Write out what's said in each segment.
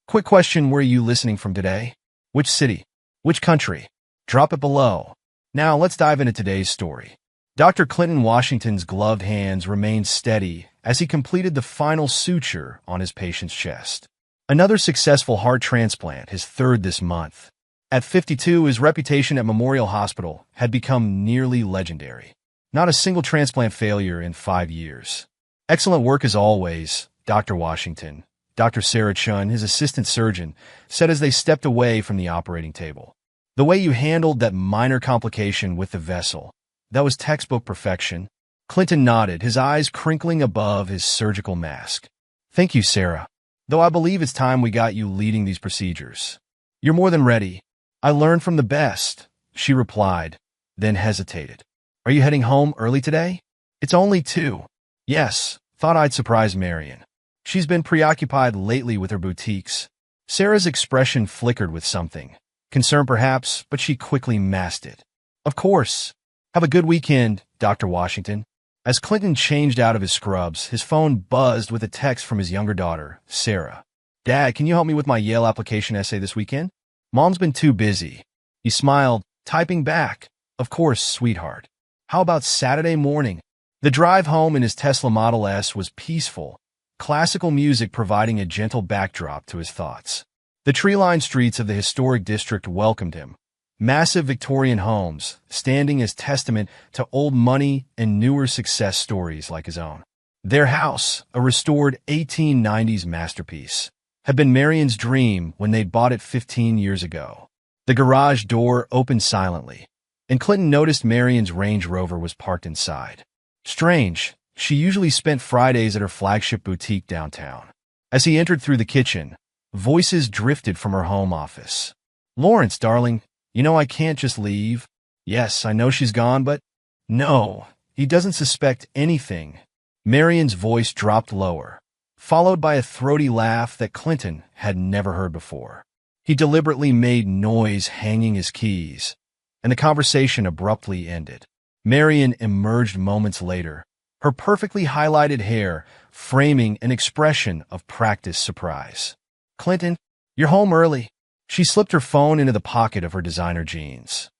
Quick question, where are you listening from today? Which city? Which country? Drop it below. Now let's dive into today's story. Dr. Clinton Washington's gloved hands remained steady as he completed the final suture on his patient's chest. Another successful heart transplant, his third this month. At 52, his reputation at Memorial Hospital had become nearly legendary. Not a single transplant failure in 5 years. Excellent work as always, Dr. Washington. Dr. Sarah Chun, his assistant surgeon, said as they stepped away from the operating table. The way you handled that minor complication with the vessel, that was textbook perfection. Clinton nodded, his eyes crinkling above his surgical mask. Thank you, Sarah. Though I believe it's time we got you leading these procedures. You're more than ready. I learned from the best, she replied, then hesitated. Are you heading home early today? It's only 2. Yes, thought I'd surprise Marion. She's been preoccupied lately with her boutiques. Sarah's expression flickered with something. Concern perhaps, but she quickly masked it. Of course. Have a good weekend, Dr. Washington. As Clinton changed out of his scrubs, his phone buzzed with a text from his younger daughter, Sarah. Dad, can you help me with my Yale application essay this weekend? Mom's been too busy. He smiled, typing back. Of course, sweetheart. How about Saturday morning? The drive home in his Tesla Model S was peaceful, classical music providing a gentle backdrop to his thoughts. The tree-lined streets of the historic district welcomed him. Massive Victorian homes, standing as testament to old money and newer success stories like his own. Their house, a restored 1890s masterpiece, had been Marion's dream when they'd bought it 15 years ago. The garage door opened silently, and Clinton noticed Marion's Range Rover was parked inside. Strange, she usually spent Fridays at her flagship boutique downtown. As he entered through the kitchen, voices drifted from her home office. Lawrence, darling, you know I can't just leave. Yes, I know she's gone, but... No, he doesn't suspect anything. Marion's voice dropped lower, followed by a throaty laugh that Clinton had never heard before. He deliberately made noise hanging his keys, and the conversation abruptly ended. Marion emerged moments later, her perfectly highlighted hair framing an expression of practiced surprise. Clinton, you're home early. She slipped her phone into the pocket of her designer jeans.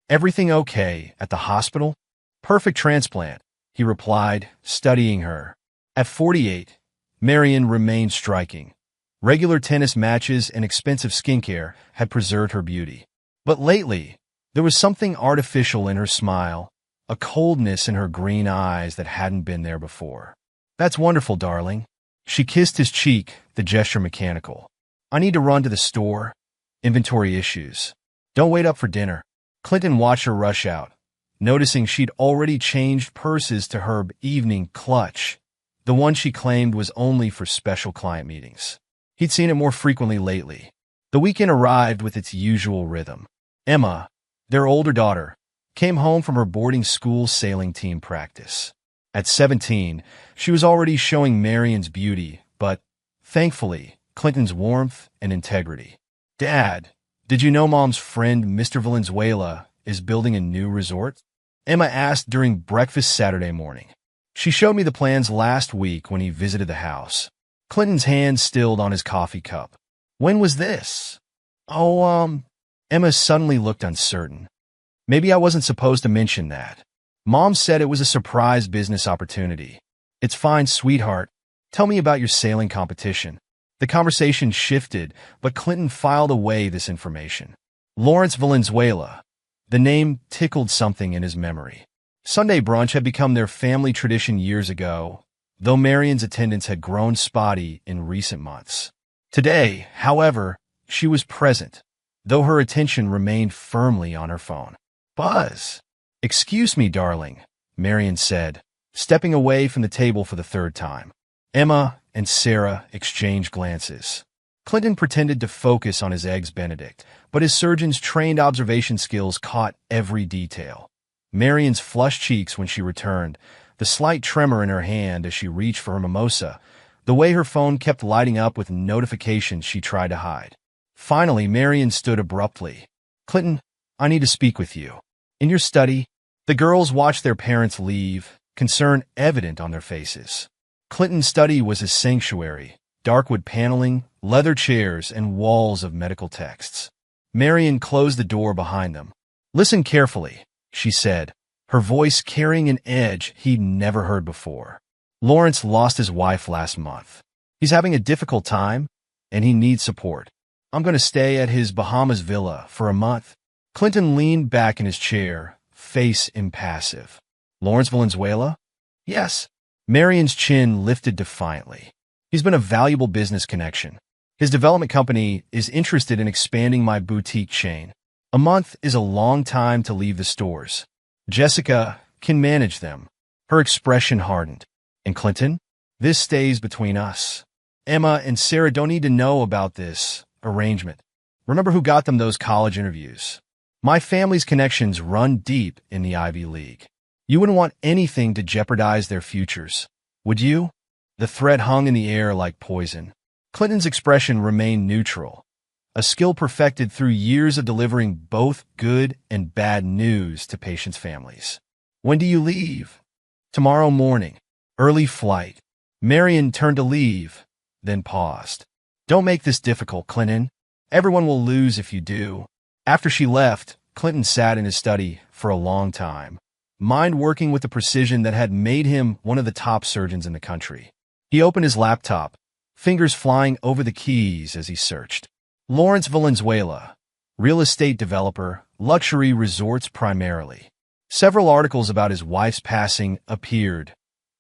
Everything okay at the hospital? Perfect transplant, he replied, studying her. At 48, Marion remained striking. Regular tennis matches and expensive skincare had preserved her beauty. But lately, there was something artificial in her smile, a coldness in her green eyes that hadn't been there before. That's wonderful, darling. She kissed his cheek, the gesture mechanical. I need to run to the store. Inventory issues. Don't wait up for dinner. Clinton watched her rush out, noticing she'd already changed purses to her evening clutch, the one she claimed was only for special client meetings. He'd seen it more frequently lately. The weekend arrived with its usual rhythm. Emma, their older daughter, came home from her boarding school sailing team practice. At 17, she was already showing Marion's beauty, but, thankfully, Clinton's warmth and integrity. Dad, did you know Mom's friend Mr. Valenzuela is building a new resort? Emma asked during breakfast Saturday morning. She showed me the plans last week when he visited the house. Clinton's hand stilled on his coffee cup. When was this? Emma suddenly looked uncertain. Maybe I wasn't supposed to mention that. Mom said it was a surprise business opportunity. It's fine, sweetheart. Tell me about your sailing competition. The conversation shifted, but Clinton filed away this information. Lawrence Valenzuela. The name tickled something in his memory. Sunday brunch had become their family tradition years ago, though Marion's attendance had grown spotty in recent months. Today, however, she was present, though her attention remained firmly on her phone. Buzz. Excuse me, darling, Marion said, stepping away from the table for the third time. Emma and Sarah exchanged glances. Clinton pretended to focus on his Eggs Benedict, but his surgeon's trained observation skills caught every detail. Marion's flushed cheeks when she returned, the slight tremor in her hand as she reached for her mimosa, the way her phone kept lighting up with notifications she tried to hide. Finally, Marion stood abruptly. Clinton, I need to speak with you. In your study, the girls watched their parents leave, concern evident on their faces. Clinton's study was his sanctuary, dark wood paneling, leather chairs, and walls of medical texts. Marion closed the door behind them. "Listen carefully," she said, her voice carrying an edge he'd never heard before. "Lawrence lost his wife last month. He's having a difficult time, and he needs support. I'm going to stay at his Bahamas villa for a month." Clinton leaned back in his chair, face impassive. "Lawrence Valenzuela?" "Yes." Marion's chin lifted defiantly. "He's been a valuable business connection. His development company is interested in expanding my boutique chain. A month is a long time to leave the stores. Jessica can manage them." Her expression hardened. "And Clinton? This stays between us. Emma and Sarah don't need to know about this arrangement. Remember who got them those college interviews? My family's connections run deep in the Ivy League. You wouldn't want anything to jeopardize their futures, would you?" The threat hung in the air like poison. Clinton's expression remained neutral, a skill perfected through years of delivering both good and bad news to patients' families. "When do you leave?" "Tomorrow morning. Early flight." Marion turned to leave, then paused. "Don't make this difficult, Clinton. Everyone will lose if you do." After she left, Clinton sat in his study for a long time, mind working with the precision that had made him one of the top surgeons in the country. He opened his laptop, fingers flying over the keys as he searched. Lawrence Valenzuela, real estate developer, luxury resorts primarily. Several articles about his wife's passing appeared,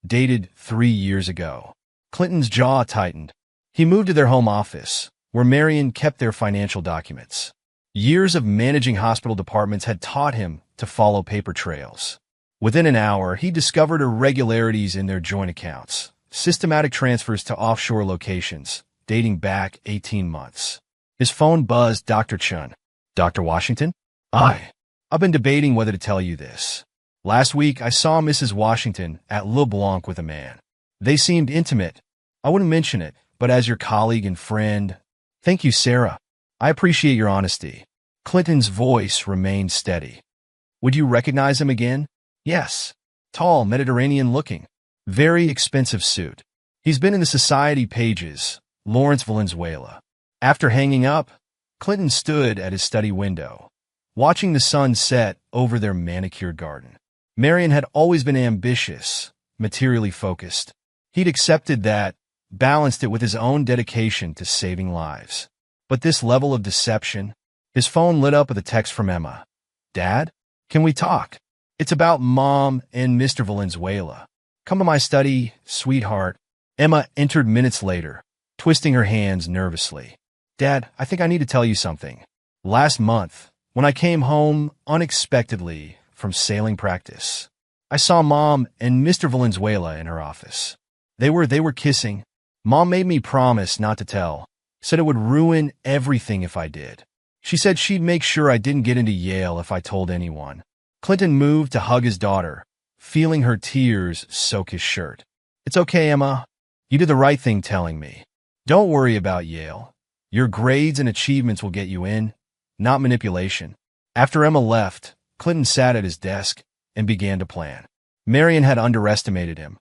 dated 3 years ago. Clinton's jaw tightened. He moved to their home office, where Marion kept their financial documents. Years of managing hospital departments had taught him to follow paper trails. Within an hour, he discovered irregularities in their joint accounts, systematic transfers to offshore locations, dating back 18 months. His phone buzzed. "Dr. Chun." "Dr. Washington?" I've been debating whether to tell you this. Last week, I saw Mrs. Washington at Le Blanc with a man. They seemed intimate. I wouldn't mention it, but as your colleague and friend..." "Thank you, Sarah. I appreciate your honesty." Clinton's voice remained steady. "Would you recognize him again?" "Yes. Tall, Mediterranean-looking. Very expensive suit. He's been in the society pages. Lawrence Valenzuela." After hanging up, Clinton stood at his study window, watching the sun set over their manicured garden. Marion had always been ambitious, materially focused. He'd accepted that, balanced it with his own dedication to saving lives. But this level of deception... His phone lit up with a text from Emma. "Dad, can we talk? It's about Mom and Mr. Valenzuela. Come to my study, sweetheart." Emma entered minutes later, twisting her hands nervously. "Dad, I think I need to tell you something. Last month, when I came home unexpectedly from sailing practice, I saw Mom and Mr. Valenzuela in her office. They were kissing. Mom made me promise not to tell, said it would ruin everything if I did. She said she'd make sure I didn't get into Yale if I told anyone." Clinton moved to hug his daughter, feeling her tears soak his shirt. "It's okay, Emma. You did the right thing telling me. Don't worry about Yale. Your grades and achievements will get you in, not manipulation." After Emma left, Clinton sat at his desk and began to plan. Marion had underestimated him.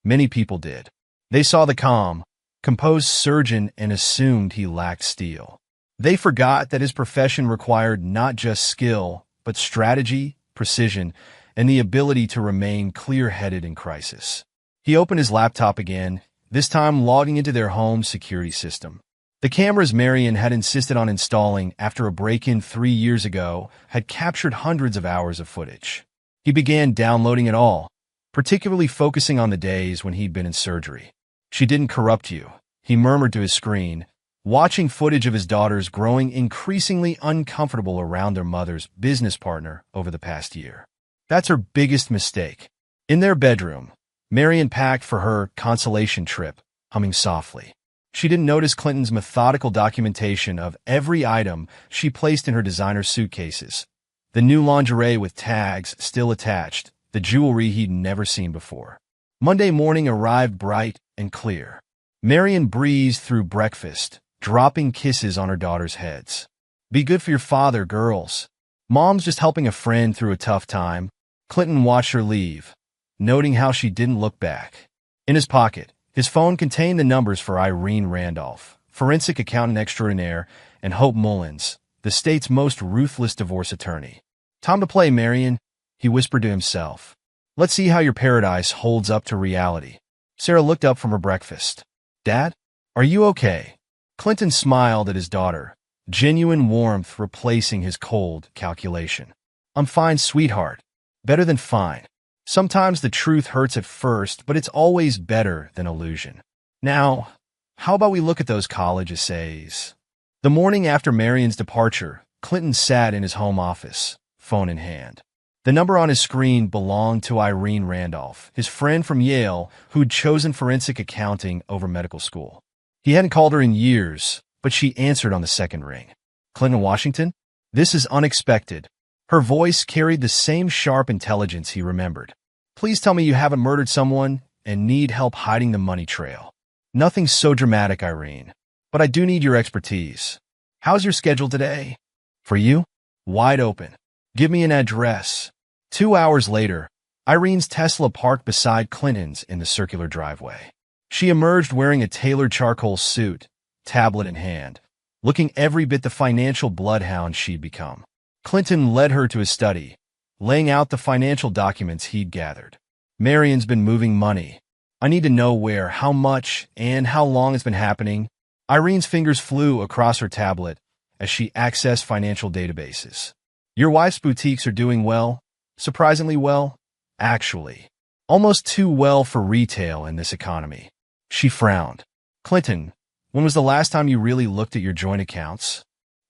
Many people did. They saw the calm, composed surgeon and assumed he lacked steel. They forgot that his profession required not just skill, but strategy, precision, and the ability to remain clear-headed in crisis. He opened his laptop again, this time logging into their home security system. The cameras Marion had insisted on installing after a break-in 3 years ago had captured hundreds of hours of footage. He began downloading it all, particularly focusing on the days when he'd been in surgery. "She didn't corrupt you," he murmured to his screen, watching footage of his daughters growing increasingly uncomfortable around their mother's business partner over the past year. "That's her biggest mistake." In their bedroom, Marion packed for her consolation trip, humming softly. She didn't notice Clinton's methodical documentation of every item she placed in her designer suitcases. The new lingerie with tags still attached, the jewelry he'd never seen before. Monday morning arrived bright and clear. Marion breezed through breakfast, dropping kisses on her daughters' heads. "Be good for your father, girls. Mom's just helping a friend through a tough time." Clinton watched her leave, noting how she didn't look back. In his pocket, His phone contained the numbers for Irene Randolph, forensic accountant extraordinaire, and Hope Mullins, the state's most ruthless divorce attorney. "Time to play, Marion," he whispered to himself. "Let's see how your paradise holds up to reality." Sarah looked up from her breakfast. "Dad, are you okay?" Clinton smiled at his daughter, genuine warmth replacing his cold calculation. "I'm fine, sweetheart. Better than fine. Sometimes the truth hurts at first, but it's always better than illusion. Now, how about we look at those college essays?" The morning after Marion's departure, Clinton sat in his home office, phone in hand. The number on his screen belonged to Irene Randolph, his friend from Yale who'd chosen forensic accounting over medical school. He hadn't called her in years, but she answered on the second ring. "Clinton Washington? This is unexpected." Her voice carried the same sharp intelligence he remembered. "Please tell me you haven't murdered someone and need help hiding the money trail." "Nothing so dramatic, Irene, but I do need your expertise. How's your schedule today?" "For you? Wide open. Give me an address." 2 hours later, Irene's Tesla parked beside Clinton's in the circular driveway. She emerged wearing a tailored charcoal suit, tablet in hand, looking every bit the financial bloodhound she'd become. Clinton led her to his study, laying out the financial documents he'd gathered. "Marion's been moving money. I need to know where, how much, and how long it's been happening." Irene's fingers flew across her tablet as she accessed financial databases. "Your wife's boutiques are doing well, surprisingly well, actually. Almost too well for retail in this economy." She frowned. "Clinton, when was the last time you really looked at your joint accounts?"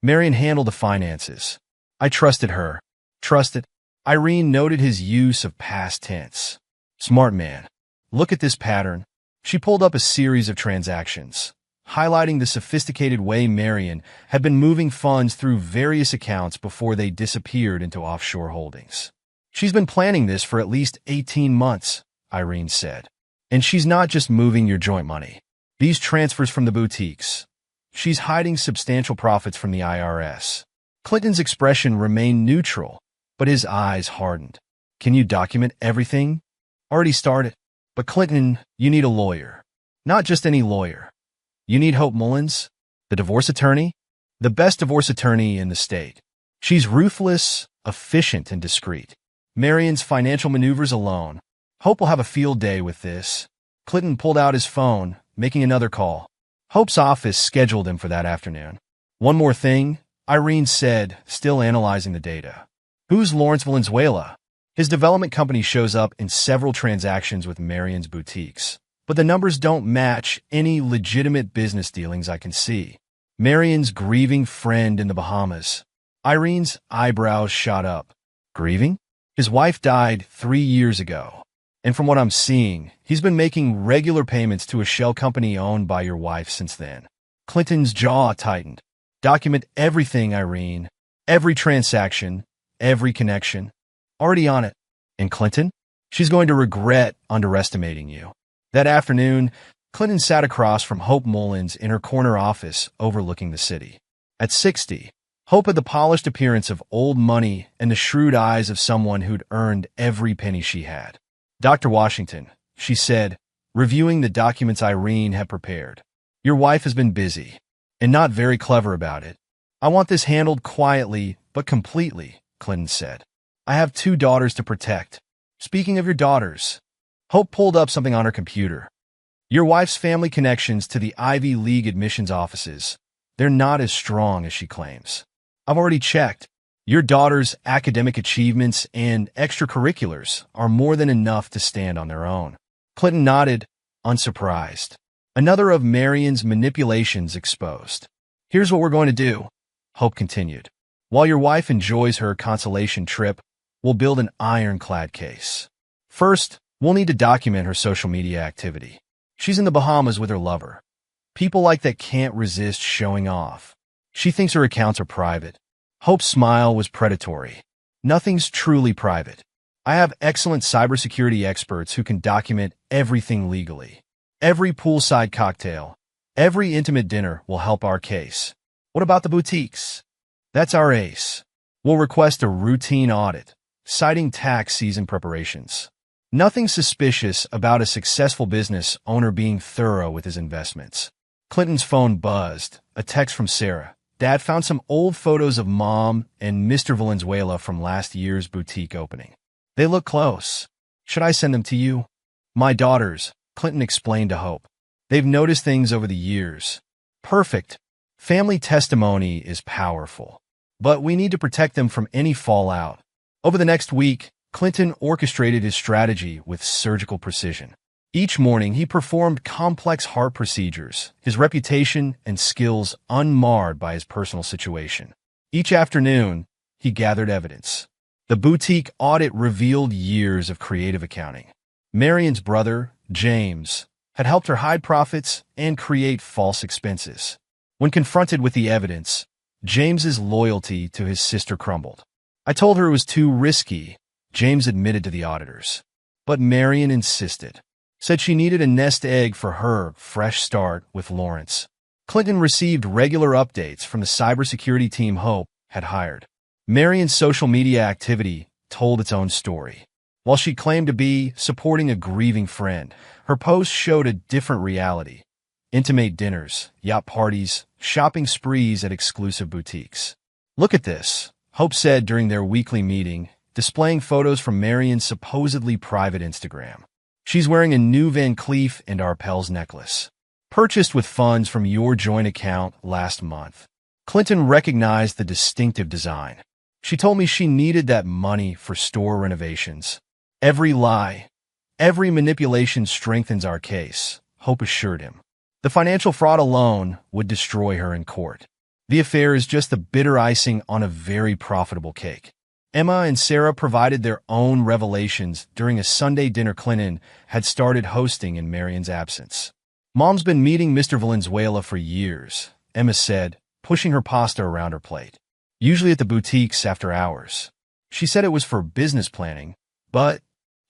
"Marion handled the finances. I trusted her." "Trusted?" Irene noted his use of past tense. "Smart man. Look at this pattern." She pulled up a series of transactions, highlighting the sophisticated way Marion had been moving funds through various accounts before they disappeared into offshore holdings. "She's been planning this for at least 18 months, Irene said. "And she's not just moving your joint money. These transfers from the boutiques. She's hiding substantial profits from the IRS." Clinton's expression remained neutral, but his eyes hardened. "Can you document everything?" "Already started. But Clinton, you need a lawyer. Not just any lawyer. You need Hope Mullins, the divorce attorney, the best divorce attorney in the state. She's ruthless, efficient, and discreet. Marion's financial maneuvers alone. Hope will have a field day with this." Clinton pulled out his phone, making another call. Hope's office scheduled him for that afternoon. "One more thing," Irene said, still analyzing the data. "Who's Lawrence Valenzuela?" "His development company shows up in several transactions with Marion's boutiques, but the numbers don't match any legitimate business dealings I can see." "Marion's grieving friend in the Bahamas." Irene's eyebrows shot up. "Grieving? His wife died 3 years ago. And from what I'm seeing, he's been making regular payments to a shell company owned by your wife since then." Clinton's jaw tightened. "Document everything, Irene. Every transaction, every connection." "Already on it." "And Clinton? She's going to regret underestimating you." That afternoon, Clinton sat across from Hope Mullins in her corner office overlooking the city. At 60, Hope had the polished appearance of old money and the shrewd eyes of someone who'd earned every penny she had. "Dr. Washington," she said, reviewing the documents Irene had prepared. "Your wife has been busy, and not very clever about it. I want this handled quietly but completely," Clinton said. "I have 2 daughters to protect." "Speaking of your daughters," Hope pulled up something on her computer. "Your wife's family connections to the Ivy League admissions offices. They're not as strong as she claims. I've already checked. Your daughter's academic achievements and extracurriculars are more than enough to stand on their own." Clinton nodded, unsurprised. Another of Marion's manipulations exposed. "Here's what we're going to do," Hope continued. "While your wife enjoys her consolation trip, we'll build an ironclad case. First, we'll need to document her social media activity. She's in the Bahamas with her lover. People like that can't resist showing off. She thinks her accounts are private." Hope's smile was predatory. "Nothing's truly private. I have excellent cybersecurity experts who can document everything legally. Every poolside cocktail, every intimate dinner will help our case." "What about the boutiques?" "That's our ace. We'll request a routine audit, citing tax season preparations. Nothing suspicious about a successful business owner being thorough with his investments. Clinton's phone buzzed. A text from Sarah. Dad found some old photos of Mom and Mr. Valenzuela from last year's boutique opening. They look close. Should I send them to you? My daughters, Clinton explained to Hope. They've noticed things over the years. Perfect. Family testimony is powerful. But we need to protect them from any fallout. Over the next week, Clinton orchestrated his strategy with surgical precision. Each morning, he performed complex heart procedures, his reputation and skills unmarred by his personal situation. Each afternoon, he gathered evidence. The boutique audit revealed years of creative accounting. Marion's brother, James, had helped her hide profits and create false expenses. When confronted with the evidence, James's loyalty to his sister crumbled. I told her it was too risky, James admitted to the auditors. But Marion insisted. Said she needed a nest egg for her fresh start with Lawrence. Clinton received regular updates from the cybersecurity team Hope had hired. Marion's social media activity told its own story. While she claimed to be supporting a grieving friend, her posts showed a different reality. Intimate dinners, yacht parties, shopping sprees at exclusive boutiques. Look at this, Hope said during their weekly meeting, displaying photos from Marion's supposedly private Instagram. She's wearing a new Van Cleef & Arpels necklace, purchased with funds from your joint account last month. Clinton recognized the distinctive design. She told me she needed that money for store renovations. Every lie, every manipulation strengthens our case, Hope assured him. The financial fraud alone would destroy her in court. The affair is just the bitter icing on a very profitable cake. Emma and Sarah provided their own revelations during a Sunday dinner Clinton had started hosting in Marion's absence. Mom's been meeting Mr. Valenzuela for years, Emma said, pushing her pasta around her plate. Usually at the boutiques after hours. She said it was for business planning, but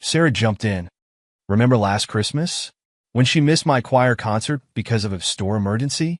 Sarah jumped in. Remember last Christmas? When she missed my choir concert because of a store emergency?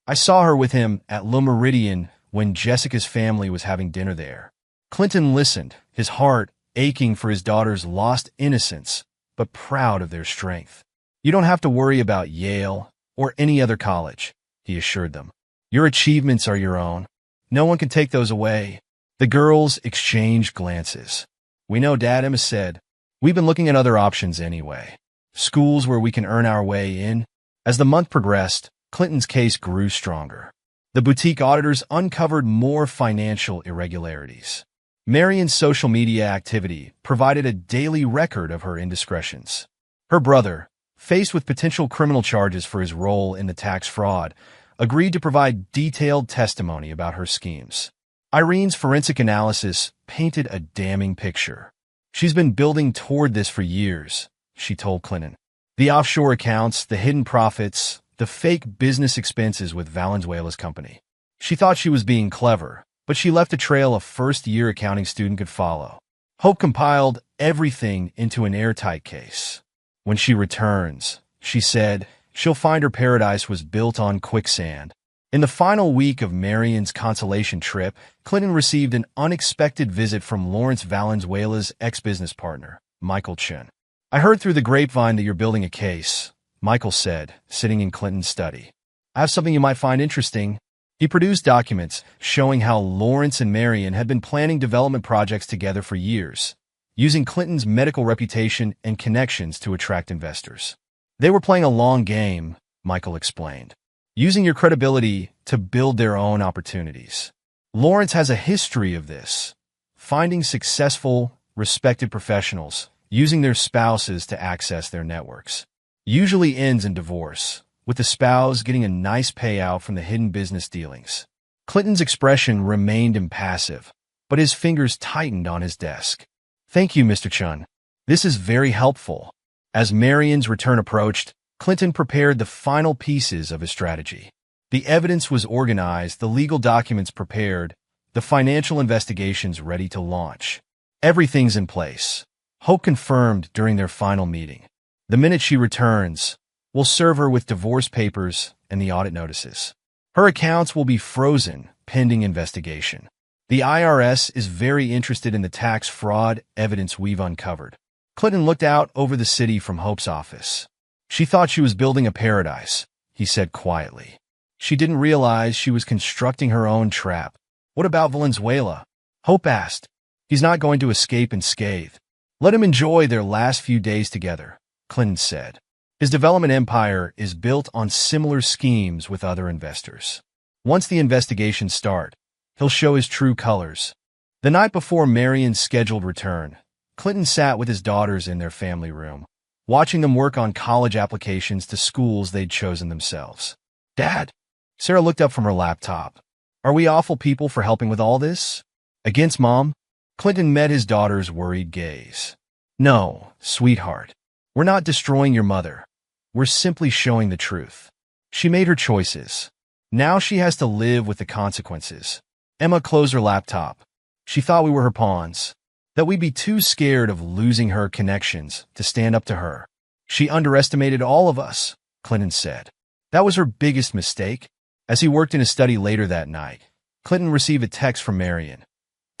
I saw her with him at Le Méridien when Jessica's family was having dinner there. Clinton listened, his heart aching for his daughter's lost innocence, but proud of their strength. You don't have to worry about Yale or any other college, he assured them. Your achievements are your own. No one can take those away. The girls exchanged glances. We know, Dad, Emma said. We've been looking at other options anyway. Schools where we can earn our way in. As the month progressed, Clinton's case grew stronger. The boutique auditors uncovered more financial irregularities. Marion's social media activity provided a daily record of her indiscretions. Her brother, faced with potential criminal charges for his role in the tax fraud, agreed to provide detailed testimony about her schemes. Irene's forensic analysis painted a damning picture. She's been building toward this for years, she told Clinton. The offshore accounts, the hidden profits, the fake business expenses with Valenzuela's company. She thought she was being clever, but she left a trail a first-year accounting student could follow. Hope compiled everything into an airtight case. When she returns, she said, she'll find her paradise was built on quicksand. In the final week of Marion's consolation trip, Clinton received an unexpected visit from Lawrence Valenzuela's ex-business partner, Michael Chen. I heard through the grapevine that you're building a case, Michael said, sitting in Clinton's study. I have something you might find interesting. He produced documents showing how Lawrence and Marion had been planning development projects together for years, using Clinton's medical reputation and connections to attract investors. They were playing a long game, Michael explained, using your credibility to build their own opportunities. Lawrence has a history of this, finding successful, respected professionals, using their spouses to access their networks. Usually ends in divorce, with the spouse getting a nice payout from the hidden business dealings. Clinton's expression remained impassive, but his fingers tightened on his desk. Thank you, Mr. Chun. This is very helpful. As Marion's return approached, Clinton prepared the final pieces of his strategy. The evidence was organized, the legal documents prepared, the financial investigations ready to launch. Everything's in place, Hope confirmed during their final meeting. The minute she returns, we'll serve her with divorce papers and the audit notices. Her accounts will be frozen pending investigation. The IRS is very interested in the tax fraud evidence we've uncovered. Clinton looked out over the city from Hope's office. She thought she was building a paradise, he said quietly. She didn't realize she was constructing her own trap. What about Valenzuela? Hope asked. He's not going to escape unscathed. Let him enjoy their last few days together, Clinton said. His development empire is built on similar schemes with other investors. Once the investigations start, he'll show his true colors. The night before Marion's scheduled return, Clinton sat with his daughters in their family room, watching them work on college applications to schools they'd chosen themselves. Dad, Sarah looked up from her laptop. Are we awful people for helping with all this? Against Mom? Clinton met his daughter's worried gaze. No, sweetheart. We're not destroying your mother. We're simply showing the truth. She made her choices. Now she has to live with the consequences. Emma closed her laptop. She thought we were her pawns, that we'd be too scared of losing her connections to stand up to her. She underestimated all of us, Clinton said. That was her biggest mistake. As he worked in his study later that night, Clinton received a text from Marion.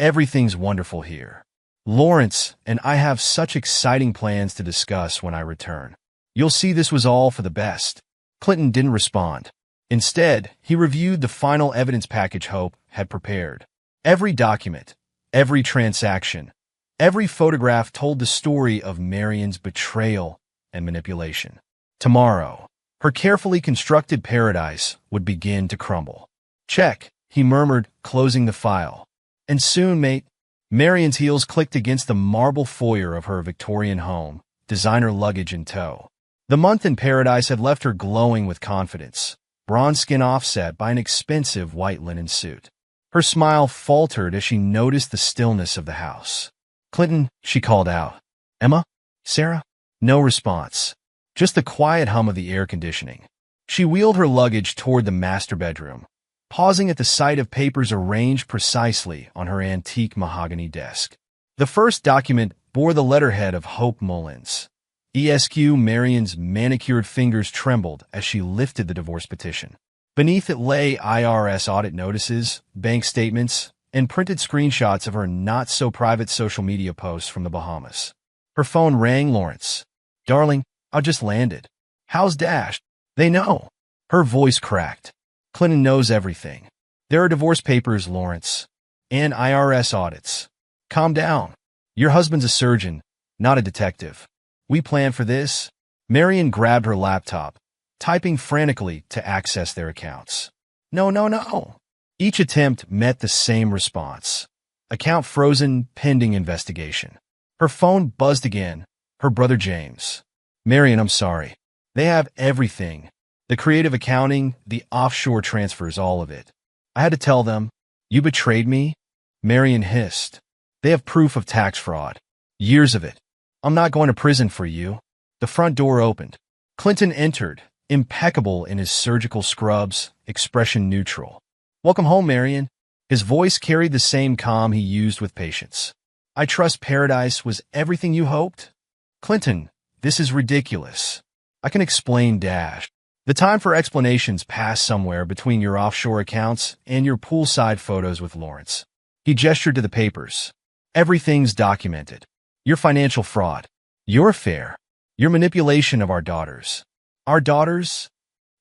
Everything's wonderful here. Lawrence and I have such exciting plans to discuss when I return. You'll see this was all for the best. Clinton didn't respond. Instead, he reviewed the final evidence package Hope had prepared. Every document, every transaction, every photograph told the story of Marion's betrayal and manipulation. Tomorrow, her carefully constructed paradise would begin to crumble. Check, he murmured, closing the file. And soon, mate, Marion's heels clicked against the marble foyer of her Victorian home, designer luggage in tow. The month in paradise had left her glowing with confidence, bronze skin offset by an expensive white linen suit. Her smile faltered as she noticed the stillness of the house. Clinton, she called out. Emma? Sarah? No response. Just the quiet hum of the air conditioning. She wheeled her luggage toward the master bedroom, pausing at the sight of papers arranged precisely on her antique mahogany desk. The first document bore the letterhead of Hope Mullins. ESQ. Marion's manicured fingers trembled as she lifted the divorce petition. Beneath it lay IRS audit notices, bank statements, and printed screenshots of her not-so-private social media posts from the Bahamas. Her phone rang. Lawrence. Darling, I just landed. How's Dash? They know. Her voice cracked. Clinton knows everything. There are divorce papers, Lawrence. And IRS audits. Calm down. Your husband's a surgeon, not a detective. We planned for this. Marion grabbed her laptop, typing frantically to access their accounts. No. Each attempt met the same response. Account frozen, pending investigation. Her phone buzzed again. Her brother James. Marion, I'm sorry. They have everything. The creative accounting, the offshore transfers, all of it. I had to tell them. You betrayed me? Marion hissed. They have proof of tax fraud. Years of it. I'm not going to prison for you. The front door opened. Clinton entered, impeccable in his surgical scrubs, expression neutral. Welcome home, Marion. His voice carried the same calm he used with patience. I trust paradise was everything you hoped? Clinton, this is ridiculous. I can explain, Dash. The time for explanations passed somewhere between your offshore accounts and your poolside photos with Lawrence. He gestured to the papers. Everything's documented. Your financial fraud. Your affair. Your manipulation of our daughters. Our daughters?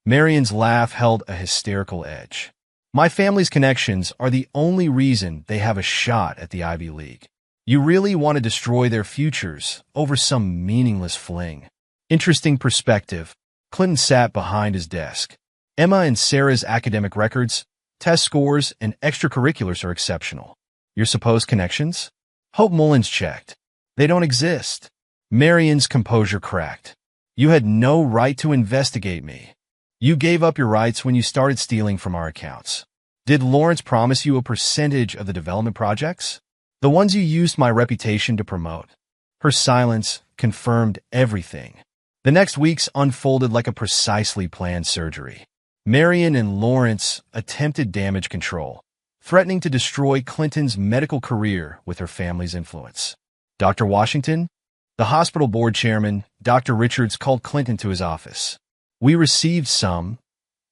Marion's laugh held a hysterical edge. My family's connections are the only reason they have a shot at the Ivy League. You really want to destroy their futures over some meaningless fling. Interesting perspective. Clinton sat behind his desk. Emma and Sarah's academic records, test scores, and extracurriculars are exceptional. Your supposed connections? Hope Mullins checked. They don't exist. Marion's composure cracked. You had no right to investigate me. You gave up your rights when you started stealing from our accounts. Did Lawrence promise you a percentage of the development projects? The ones you used my reputation to promote. Her silence confirmed everything. The next weeks unfolded like a precisely planned surgery. Marion and Lawrence attempted damage control, threatening to destroy Clinton's medical career with her family's influence. Dr. Washington, the hospital board chairman, Dr. Richards, called Clinton to his office. We received some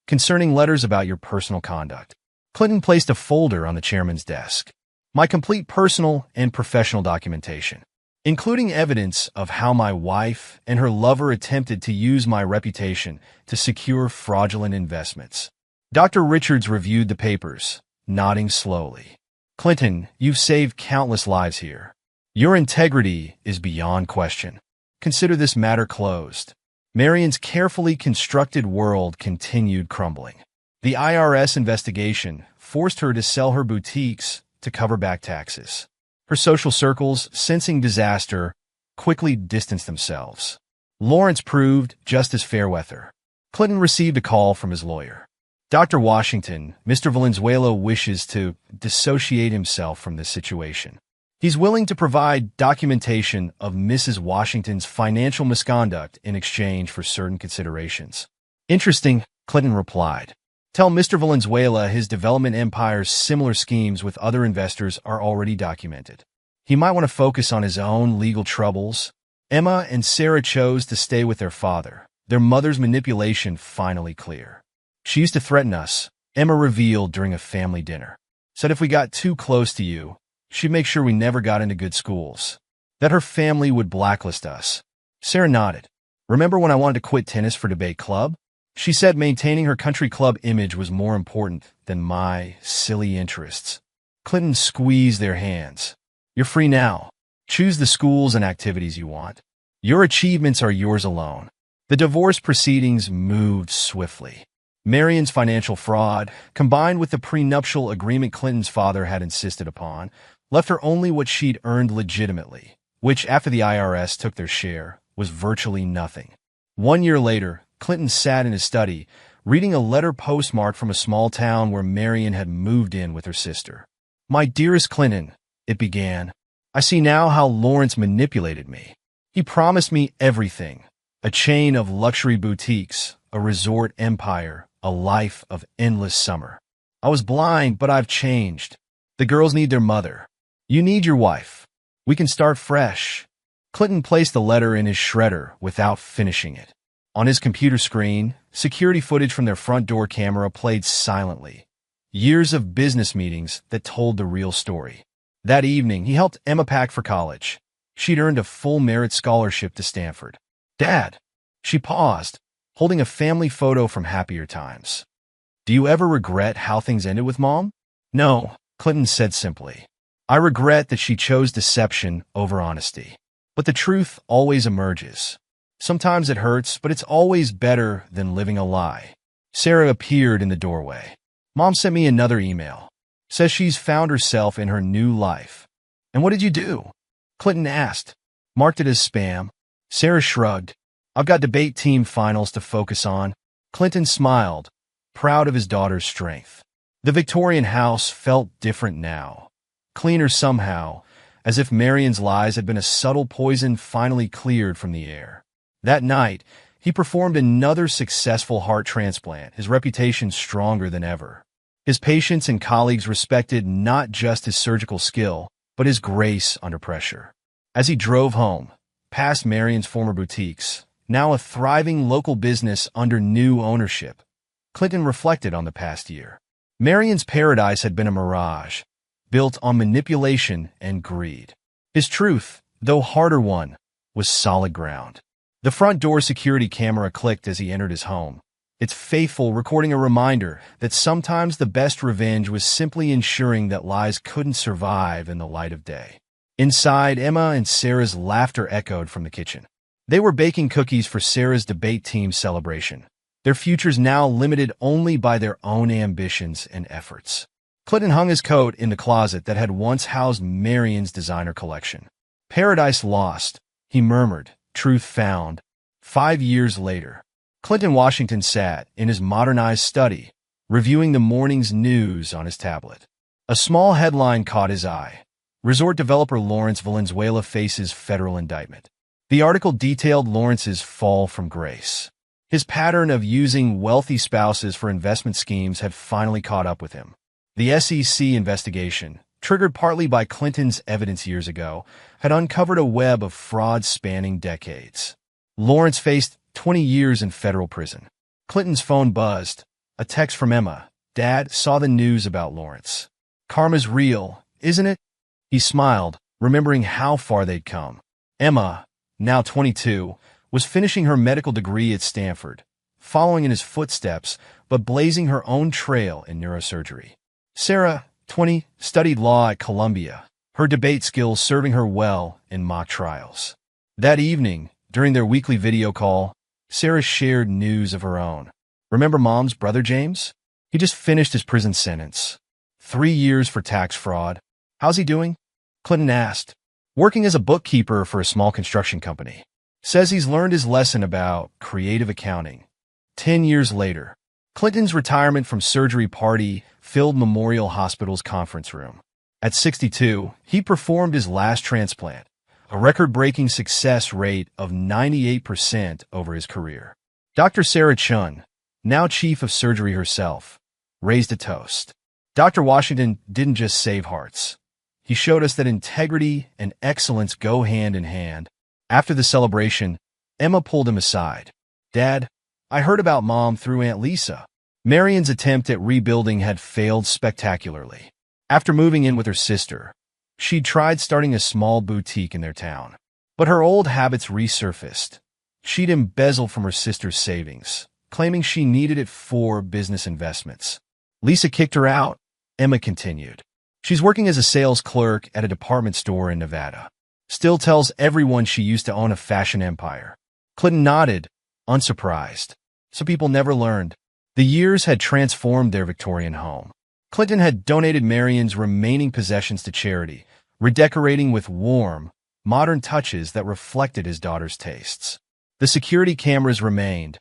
concerning letters about your personal conduct. Clinton placed a folder on the chairman's desk. My complete personal and professional documentation. including evidence of how my wife and her lover attempted to use my reputation to secure fraudulent investments. Dr. Richards reviewed the papers, nodding slowly. Clinton, you've saved countless lives here. Your integrity is beyond question. Consider this matter closed. Marion's carefully constructed world continued crumbling. The IRS investigation forced her to sell her boutiques to cover back taxes. Her social circles, sensing disaster, quickly distanced themselves. Lawrence proved just as fair weather. Clinton received a call from his lawyer. Dr. Washington, Mr. Valenzuela wishes to dissociate himself from this situation. He's willing to provide documentation of Mrs. Washington's financial misconduct in exchange for certain considerations. Interesting, Clinton replied. Tell Mr. Valenzuela his development empire's similar schemes with other investors are already documented. He might want to focus on his own legal troubles. Emma and Sarah chose to stay with their father, their mother's manipulation finally clear. She used to threaten us, Emma revealed during a family dinner. Said if we got too close to you, she'd make sure we never got into good schools. That her family would blacklist us. Sarah nodded. Remember when I wanted to quit tennis for debate club? She said maintaining her country club image was more important than my silly interests. Clinton squeezed their hands. You're free now. Choose the schools and activities you want. Your achievements are yours alone. The divorce proceedings moved swiftly. Marion's financial fraud, combined with the prenuptial agreement Clinton's father had insisted upon, left her only what she'd earned legitimately, which, after the IRS took their share, was virtually nothing. 1 year later, Clinton sat in his study, reading a letter postmarked from a small town where Marion had moved in with her sister. My dearest Clinton, it began, I see now how Lawrence manipulated me. He promised me everything, a chain of luxury boutiques, a resort empire, a life of endless summer. I was blind, but I've changed. The girls need their mother. You need your wife. We can start fresh. Clinton placed the letter in his shredder without finishing it. On his computer screen, security footage from their front door camera played silently. Years of business meetings that told the real story. That evening, he helped Emma pack for college. She'd earned a full merit scholarship to Stanford. Dad, she paused, holding a family photo from happier times. Do you ever regret how things ended with Mom? No, Clinton said simply. I regret that she chose deception over honesty. But the truth always emerges. Sometimes it hurts, but it's always better than living a lie. Sarah appeared in the doorway. Mom sent me another email. Says she's found herself in her new life. And what did you do? Clinton asked. Marked it as spam. Sarah shrugged. I've got debate team finals to focus on. Clinton smiled, proud of his daughter's strength. The Victorian house felt different now. Cleaner somehow, as if Marion's lies had been a subtle poison finally cleared from the air. That night, he performed another successful heart transplant, his reputation stronger than ever. His patients and colleagues respected not just his surgical skill, but his grace under pressure. As he drove home, past Marion's former boutiques, now a thriving local business under new ownership, Clinton reflected on the past year. Marion's paradise had been a mirage, built on manipulation and greed. His truth, though harder one, was solid ground. The front door security camera clicked as he entered his home, its faithful recording a reminder that sometimes the best revenge was simply ensuring that lies couldn't survive in the light of day. Inside, Emma and Sarah's laughter echoed from the kitchen. They were baking cookies for Sarah's debate team celebration, their futures now limited only by their own ambitions and efforts. Clinton hung his coat in the closet that had once housed Marion's designer collection. Paradise lost, he murmured, truth found. 5 years later, Clinton Washington sat in his modernized study, reviewing the morning's news on his tablet. A small headline caught his eye. Resort developer Lawrence Valenzuela faces federal indictment. The article detailed Lawrence's fall from grace. His pattern of using wealthy spouses for investment schemes had finally caught up with him. The SEC investigation, triggered partly by Clinton's evidence years ago, had uncovered a web of fraud spanning decades. Lawrence faced 20 years in federal prison. Clinton's phone buzzed. A text from Emma. Dad, saw the news about Lawrence. Karma's real, isn't it? He smiled, remembering how far they'd come. Emma, now 22, was finishing her medical degree at Stanford, following in his footsteps, but blazing her own trail in neurosurgery. Sarah, 20, studied law at Columbia, her debate skills serving her well in mock trials. That evening, during their weekly video call, Sarah shared news of her own. Remember Mom's brother James? He just finished his prison sentence. 3 years for tax fraud. How's he doing? Clinton asked. Working as a bookkeeper for a small construction company. Says he's learned his lesson about creative accounting. 10 years later, Clinton's retirement from surgery party filled Memorial Hospital's conference room. At 62, he performed his last transplant, a record-breaking success rate of 98% over his career. Dr. Sarah Chun, now chief of surgery herself, raised a toast. Dr. Washington didn't just save hearts. He showed us that integrity and excellence go hand in hand. After the celebration, Emma pulled him aside. Dad, I heard about Mom through Aunt Lisa. Marion's attempt at rebuilding had failed spectacularly. After moving in with her sister, she'd tried starting a small boutique in their town. But her old habits resurfaced. She'd embezzle from her sister's savings, claiming she needed it for business investments. Lisa kicked her out, Emma continued. She's working as a sales clerk at a department store in Nevada. Still tells everyone she used to own a fashion empire. Clinton nodded, unsurprised. So people never learned. The years had transformed their Victorian home. Clinton had donated Marion's remaining possessions to charity, redecorating with warm, modern touches that reflected his daughter's tastes. The security cameras remained,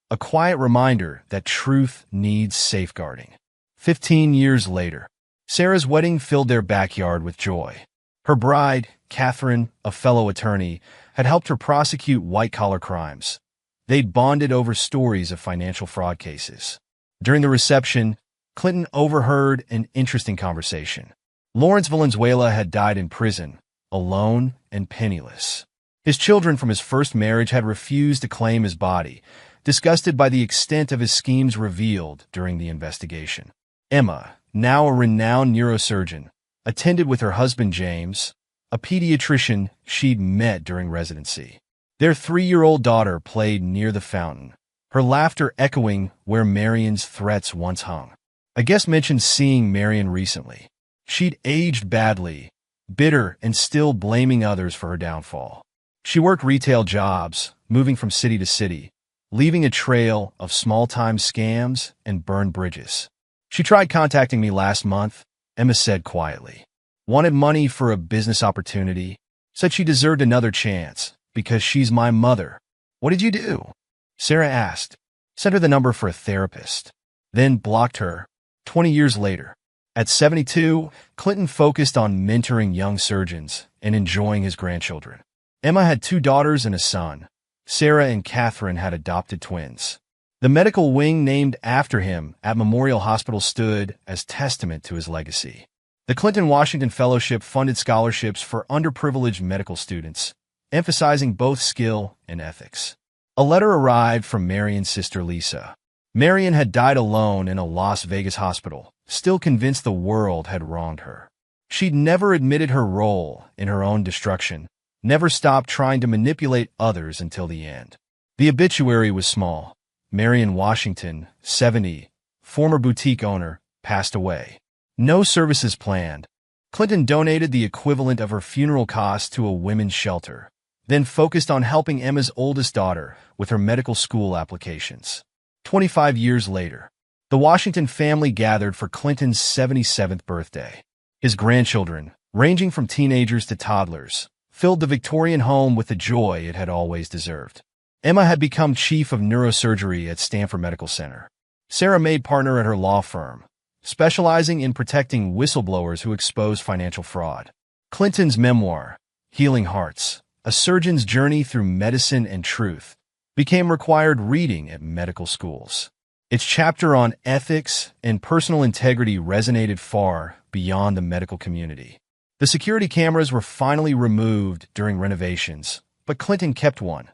a quiet reminder that truth needs safeguarding. 15 years later, Sarah's wedding filled their backyard with joy. Her bride, Catherine, a fellow attorney, had helped her prosecute white-collar crimes. They'd bonded over stories of financial fraud cases. During the reception, Clinton overheard an interesting conversation. Lawrence Valenzuela had died in prison, alone and penniless. His children from his first marriage had refused to claim his body, disgusted by the extent of his schemes revealed during the investigation. Emma, now a renowned neurosurgeon, attended with her husband James, a pediatrician she'd met during residency. Their 3-year-old daughter played near the fountain, her laughter echoing where Marion's threats once hung. A guest mentioned seeing Marion recently. She'd aged badly, bitter and still blaming others for her downfall. She worked retail jobs, moving from city to city, leaving a trail of small-time scams and burned bridges. She tried contacting me last month, Emma said quietly. Wanted money for a business opportunity. Said she deserved another chance, because she's my mother. What did you do? Sarah asked. Sent her the number for a therapist. Then blocked her. 20 years later. At 72, Clinton focused on mentoring young surgeons and enjoying his grandchildren. Emma had 2 daughters and a son. Sarah and Catherine had adopted twins. The medical wing named after him at Memorial Hospital stood as testament to his legacy. The Clinton-Washington Fellowship funded scholarships for underprivileged medical students, emphasizing both skill and ethics. A letter arrived from Marion's sister Lisa. Marion had died alone in a Las Vegas hospital, still convinced the world had wronged her. She'd never admitted her role in her own destruction, never stopped trying to manipulate others until the end. The obituary was small. Marion Washington, 70, former boutique owner, passed away. No services planned. Clinton donated the equivalent of her funeral costs to a women's shelter, then focused on helping Emma's oldest daughter with her medical school applications. 25 years later, the Washington family gathered for Clinton's 77th birthday. His grandchildren, ranging from teenagers to toddlers, filled the Victorian home with the joy it had always deserved. Emma had become chief of neurosurgery at Stanford Medical Center. Sarah made partner at her law firm, specializing in protecting whistleblowers who expose financial fraud. Clinton's memoir, Healing Hearts, A Surgeon's Journey Through Medicine and Truth, became required reading at medical schools. Its chapter on ethics and personal integrity resonated far beyond the medical community. The security cameras were finally removed during renovations, but Clinton kept one,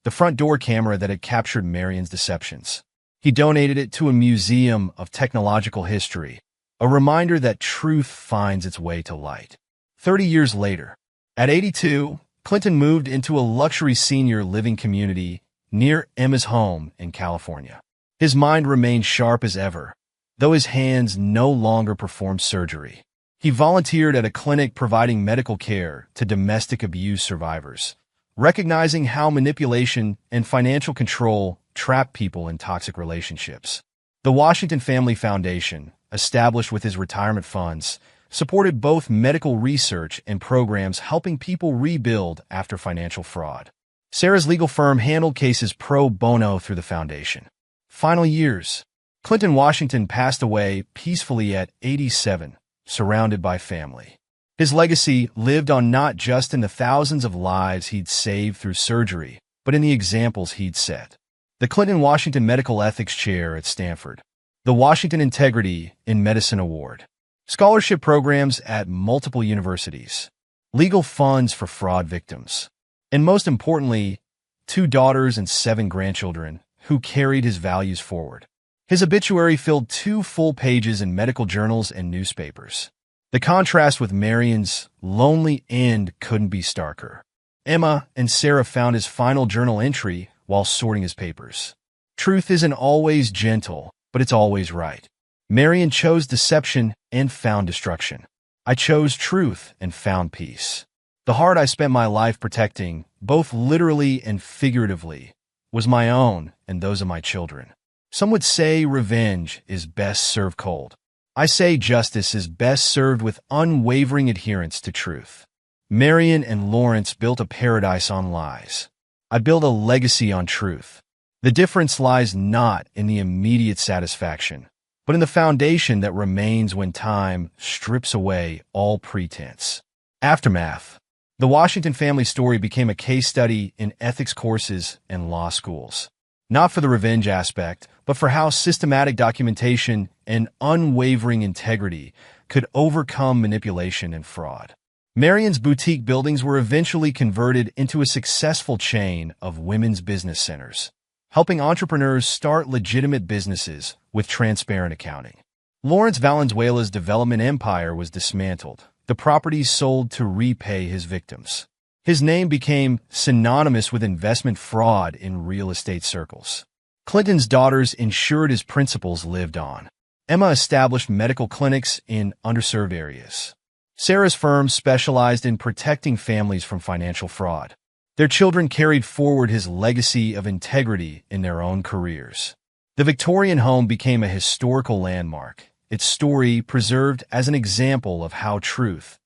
the front door camera that had captured Marion's deceptions. He donated it to a museum of technological history, a reminder that truth finds its way to light. 30 years later, at 82, Clinton moved into a luxury senior living community near Emma's home in California. His mind remained sharp as ever, though his hands no longer performed surgery. He volunteered at a clinic providing medical care to domestic abuse survivors, recognizing how manipulation and financial control trap people in toxic relationships. The Washington Family Foundation, established with his retirement funds, supported both medical research and programs helping people rebuild after financial fraud. Sarah's legal firm handled cases pro bono through the foundation. Final years. Clinton Washington passed away peacefully at 87, surrounded by family. His legacy lived on not just in the thousands of lives he'd saved through surgery, but in the examples he'd set. The Clinton Washington Medical Ethics Chair at Stanford, the Washington Integrity in Medicine Award, scholarship programs at multiple universities, legal funds for fraud victims, and most importantly, 2 daughters and 7 grandchildren who carried his values forward. His obituary filled 2 full pages in medical journals and newspapers. The contrast with Marion's lonely end couldn't be starker. Emma and Sarah found his final journal entry while sorting his papers. Truth isn't always gentle, but it's always right. Marion chose deception and found destruction. I chose truth and found peace. The heart I spent my life protecting, both literally and figuratively, was my own and those of my children. Some would say revenge is best served cold. I say justice is best served with unwavering adherence to truth. Marion and Lawrence built a paradise on lies. I built a legacy on truth. The difference lies not in the immediate satisfaction, but in the foundation that remains when time strips away all pretense. Aftermath. The Washington family story became a case study in ethics courses and law schools. Not for the revenge aspect, but for how systematic documentation and unwavering integrity could overcome manipulation and fraud. Marion's boutique buildings were eventually converted into a successful chain of women's business centers, helping entrepreneurs start legitimate businesses with transparent accounting. Lawrence Valenzuela's development empire was dismantled, the properties sold to repay his victims. His name became synonymous with investment fraud in real estate circles. Clinton's daughters ensured his principles lived on. Emma established medical clinics in underserved areas. Sarah's firm specialized in protecting families from financial fraud. Their children carried forward his legacy of integrity in their own careers. The Victorian home became a historical landmark, its story preserved as an example of how truth,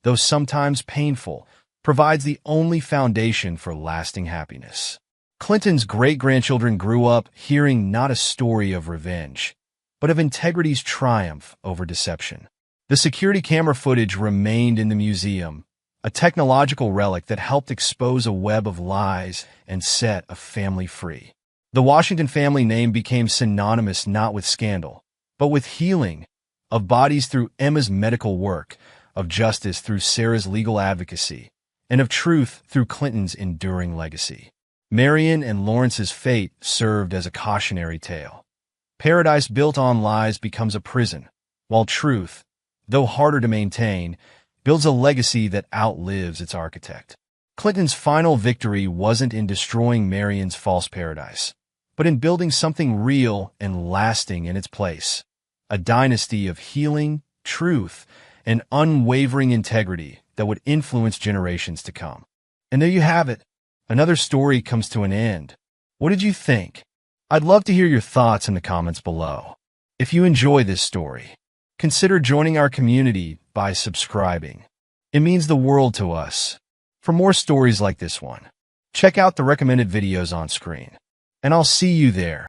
though sometimes painful, provides the only foundation for lasting happiness. Clinton's great-grandchildren grew up hearing not a story of revenge, but of integrity's triumph over deception. The security camera footage remained in the museum, a technological relic that helped expose a web of lies and set a family free. The Washington family name became synonymous not with scandal, but with healing, of bodies through Emma's medical work, of justice through Sarah's legal advocacy, and of truth through Clinton's enduring legacy. Marion and Lawrence's fate served as a cautionary tale. Paradise built on lies becomes a prison, while truth, though harder to maintain, builds a legacy that outlives its architect. Clinton's final victory wasn't in destroying Marion's false paradise, but in building something real and lasting in its place. A dynasty of healing, truth, and unwavering integrity that would influence generations to come. And there you have it. Another story comes to an end. What did you think? I'd love to hear your thoughts in the comments below. If you enjoy this story, consider joining our community by subscribing. It means the world to us. For more stories like this one, check out the recommended videos on screen. And I'll see you there.